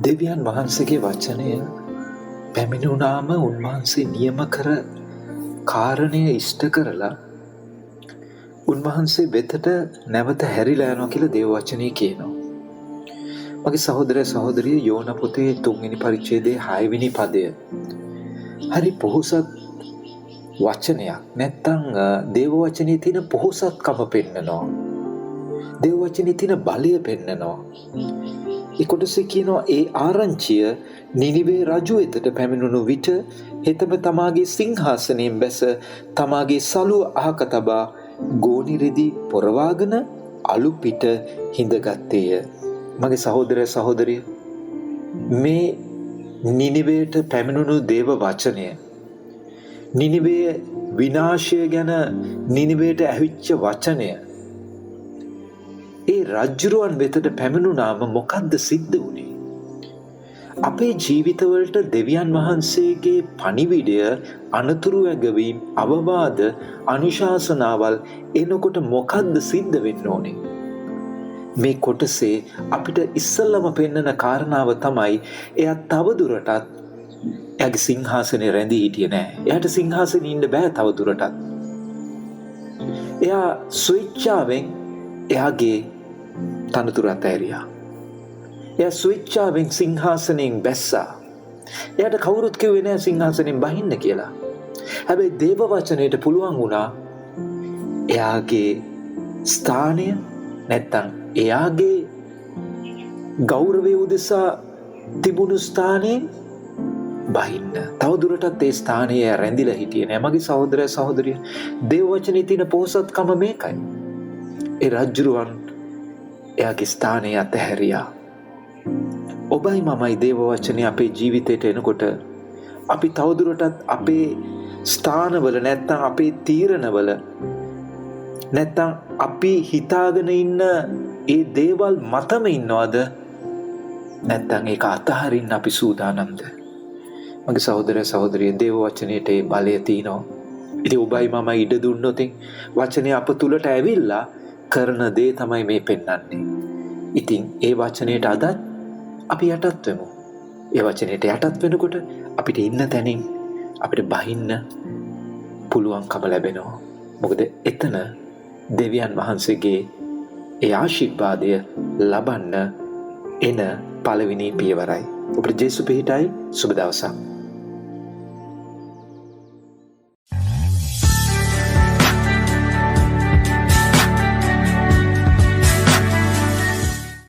දෙවියන් වහන්සේගේ වචනය පැමිණුණාම උන්වහන්සේ නියම කර කාරණය ඉෂ්ට කරලා උන්වහන්සේ වෙතට නැවත හැරිලා යනවා කියලා දේව වචනේ කියනවා. මගේ සහෝදර සහෝදරිය යෝන පොතේ 3 වෙනි පරිච්ඡේදයේ 6 වෙනි පදය. හරි පොහොසත් වචනයක්. නැත්තම් දේව වචනේ තියෙන පොහොසත්කම පෙන්නනවා. දේව වචනේ තියෙන බලය පෙන්නනවා. ඒ කොටසේ කියනවා ඒ ආරංචිය නිනිවේ රජු වෙතට පැමිණුණු විට හෙතම තමාගේ සිංහාසනයෙන් බැස තමාගේ සලුව අහක තබා ගෝනි රෙදි පොරවාගෙන අලු පිට හිඳගත්තේය. මගේ සහෝදර සහෝදරිය, මේ නිනිවේට පැමිණුණු දේව වචනය, නිනිවේ විනාශය ගැන නිනිවේට ඇවිච්ච වචනය, ඒ රජ්ජුරුවන් වෙතට පැමිණුණාම මොකද්ද සිද්ධ වුණේ? අපේ ජීවිතවලට දෙවියන් වහන්සේගේ පණිවිඩය, අනතුරු ඇගවීම්, අවවාද, අනුශාසනාවල් එනකොට මොකද්ද සිද්ධ වෙන්න ඕනේ? මේ කොටසේ අපිට ඉස්සල්ලාම පෙන්වන කාරණාව තමයි එයා තවදුරටත් එයාගේ සිංහාසනේ රැඳී හිටියේ නෑ. එයාට සිංහාසනේ ඉන්න බෑ තවදුරටත්. එයා ස්විච්චාවෙන් එයාගේ තනතුර අතහැරියා. එයා ස්විච්චාවෙන් සිංහාසනයෙන් බැස්සා. එයාට කවුරුත් කිව්වේ නෑ සිංහාසනයෙන් බහින්න කියලා. හැබැයි දේව වචනයට පුළුවන් වුණා එයාගේ ස්ථානය නැත්තම් එයාගේ ගෞරවය උදෙසා තිබුණු ස්ථානයෙන් බහින්න. තවදුරටත් ඒ ස්ථානයේ රැඳිලා හිටියේ නෑ. මගේ සහෝදර සහෝදරිය, දේව වචනේ තියෙන පොහොසත්කම මේකයි. ඒ රජ්ජුරුවන් එයාගේ ස්ථානය අතහැරියා. ඔබයි මමයි දේව වචනේ අපේ ජීවිතයට එනකොට අපි තවදුරටත් අපේ ස්ථානවල නැත්තම් අපේ තීරණවල නැත්තම් අපි හිතාගෙන ඉන්න ඒ දේවල් මතම ඉන්නවද? නැත්තම් ඒක අතහරින්න අපි සූදානම්ද? මගේ සහෝදර සහෝදරිය, දේව වචනේට ඒ බලය තියෙනවා. ඉතින් ඔබයි මමයි ඉඩ දුන්නොත් වචනේ අප තුලට ඇවිල්ලා කරන දේ තමයි මේ පෙන්වන්නේ. ඉතින් ඒ වචනේට අදත් අපි යටත් වෙමු. ඒ වචනේට යටත් වෙනකොට අපිට ඉන්න තැනින් අපිට බහින්න පුළුවන්කම ලැබෙනවා. මොකද එතන දෙවියන් වහන්සේගේ ඒ ආශිර්වාදය ලබන්න එන පළවෙනි පියවරයි. ඔබට ජේසු පිහිටයි. සුබ දවසක්.